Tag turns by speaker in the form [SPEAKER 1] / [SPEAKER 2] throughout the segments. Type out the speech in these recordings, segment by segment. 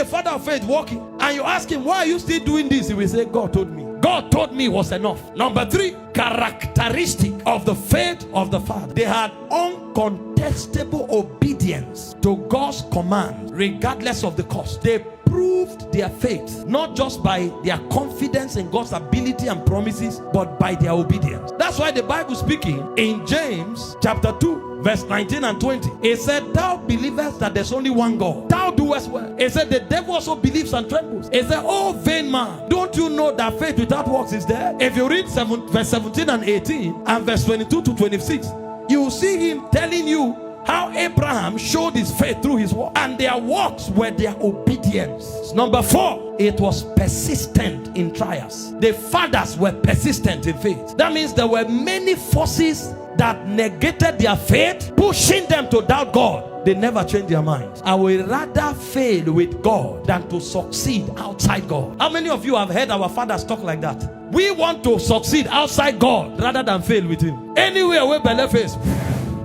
[SPEAKER 1] the father of faith walking and you ask him, why are you still doing this? He will say, God told me. God told me was enough. Number 3, characteristic of the faith of the father. They had uncontestable obedience to God's command, regardless of the cost. They proved their faith not just by their confidence in God's ability and promises, but by their obedience. That's why the Bible speaking in James chapter 2 verse 19 and 20, it said, thou believest that there's only one God, thou doest well. It said the devil also believes and trembles. It said, oh vain man, don't you know that faith without works is dead? If you read verse 17 and 18 and verse 22 to 26, you will see him telling you how Abraham showed his faith through his work, and their works were their obedience. Number 4, it was persistent in trials. The fathers were persistent in faith. That means there were many forces that negated their faith, pushing them to doubt God. They never changed their minds. I will rather fail with God than to succeed outside God. How many of you have heard our fathers talk like that? We want to succeed outside God rather than fail with him. Anywhere where belly face.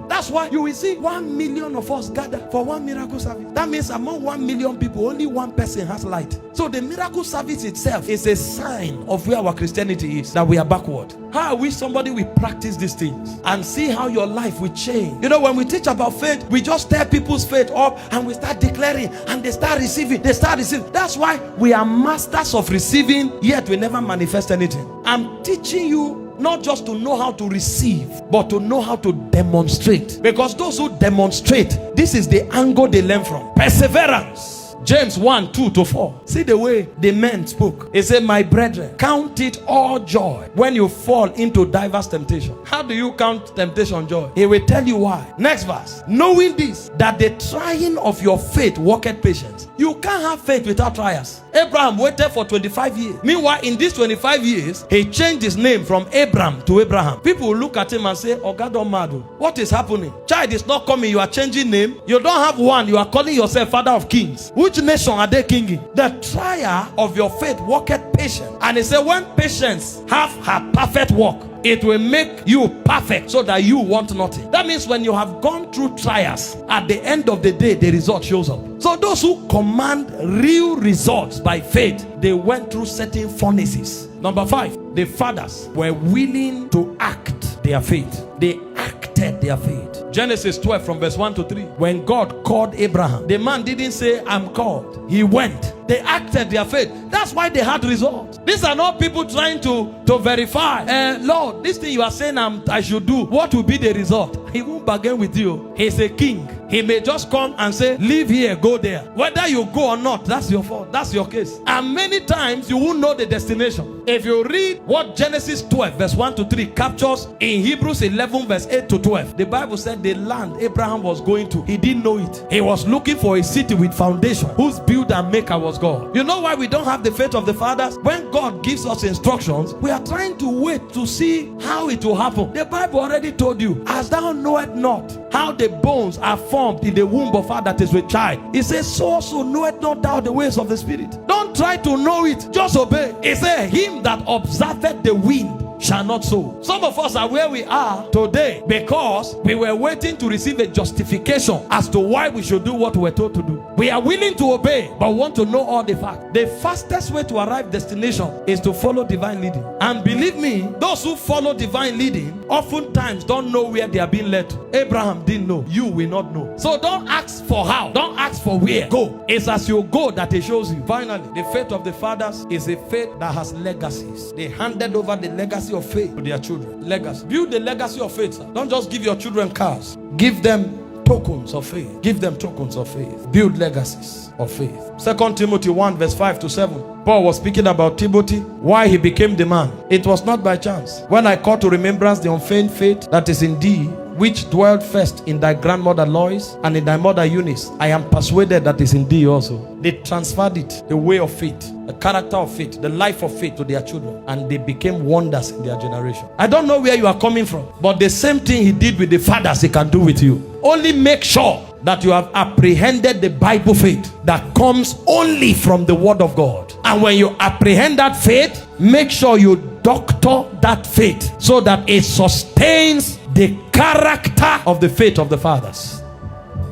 [SPEAKER 1] That's why you will see 1 million of us gather for one miracle service. That means among 1 million people, only one person has light. So the miracle service itself is a sign of where our Christianity is, that we are backward. How I wish somebody will practice these things and see how your life will change. You know, when we teach about faith, we just stir people's faith up and we start declaring and they start receiving. That's why we are masters of receiving, yet we never manifest anything. I'm teaching you not just to know how to receive, but to know how to demonstrate. Because those who demonstrate, this is the angle they learn from. Perseverance. James 1, 2 to 4. See the way the men spoke. He said, my brethren, count it all joy when you fall into diverse temptation. How do you count temptation joy? He will tell you why. Next verse. Knowing this, that the trying of your faith worketh patience. You can't have faith without trials. Abraham waited for 25 years. Meanwhile, in these 25 years, he changed his name from Abram to Abraham. People will look at him and say, oh God, don't mad. What is happening? Child is not coming. You are changing name. You don't have one. You are calling yourself father of kings. Which nation are they kinging? The trial of your faith worketh patience. And he said, when patience have her perfect work, it will make you perfect so that you want nothing. That means when you have gone through trials, at the end of the day, the result shows up. So those who command real results by faith, they went through certain furnaces. Number 5, the fathers were willing to act their faith. They acted their faith. Genesis 12 from verse 1 to 3. When God called Abraham, the man didn't say, I'm called. He went. They acted their faith. That's why they had results. These are not people trying to verify. Lord, this thing you are saying I should do, what will be the result? He won't bargain with you. He's a king. He may just come and say, live here, go there. Whether you go or not, that's your fault. That's your case. And many times you won't know the destination. If you read what Genesis 12 verse 1 to 3 captures in Hebrews 11 verse 8 to 12, the Bible said the land Abraham was going to, he didn't know it. He was looking for a city with foundation, whose builder and maker was God. You know why we don't have the faith of the fathers? When God gives us instructions, we are trying to wait to see how it will happen. The Bible already told you, as thou knowest not how the bones are formed in the womb of her that is with child. It says, so also knoweth not thou the ways of the Spirit. Don't try to know it, just obey. It says, him that observeth the wind shall not sow. Some of us are where we are today because we were waiting to receive a justification as to why we should do what we were told to do. We are willing to obey but want to know all the facts. The fastest way to arrive destination is to follow divine leading. And believe me, those who follow divine leading oftentimes don't know where they are being led to. Abraham didn't know. You will not know. So don't ask for how. Don't ask for where. Go. It's as you go that it shows you. Finally, the faith of the fathers is a faith that has legacies. They handed over the legacy of faith to their children. Legacy. Build the legacy of faith, sir. Don't just give your children cars. Give them tokens of faith. Give them tokens of faith. Build legacies of faith. 2 Timothy 1 verse 5 to 7. Paul was speaking about Timothy, why he became the man. It was not by chance. When I call to remembrance the unfeigned faith that is in thee, which dwelt first in thy grandmother Lois and in thy mother Eunice, I am persuaded that is in thee also. They transferred it, the way of faith, the character of faith, the life of faith to their children, and they became wonders in their generation. I don't know where you are coming from, but the same thing he did with the fathers, he can do with you. Only make sure that you have apprehended the Bible faith that comes only from the word of God. And when you apprehend that faith, make sure you doctor that faith so that it sustains the character of the faith of the fathers.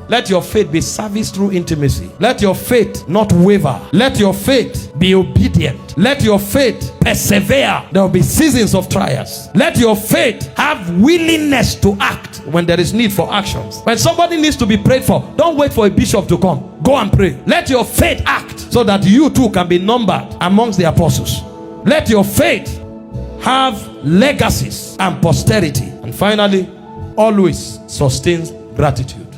[SPEAKER 1] Let your faith be service through intimacy. Let your faith not waver. Let your faith be obedient. Let your faith persevere. There will be seasons of trials. Let your faith have willingness to act when there is need for actions. When somebody needs to be prayed for, don't wait for a bishop to come. Go and pray. Let your faith act so that you too can be numbered amongst the apostles. Let your faith have legacies and posterity. And finally, always sustains gratitude.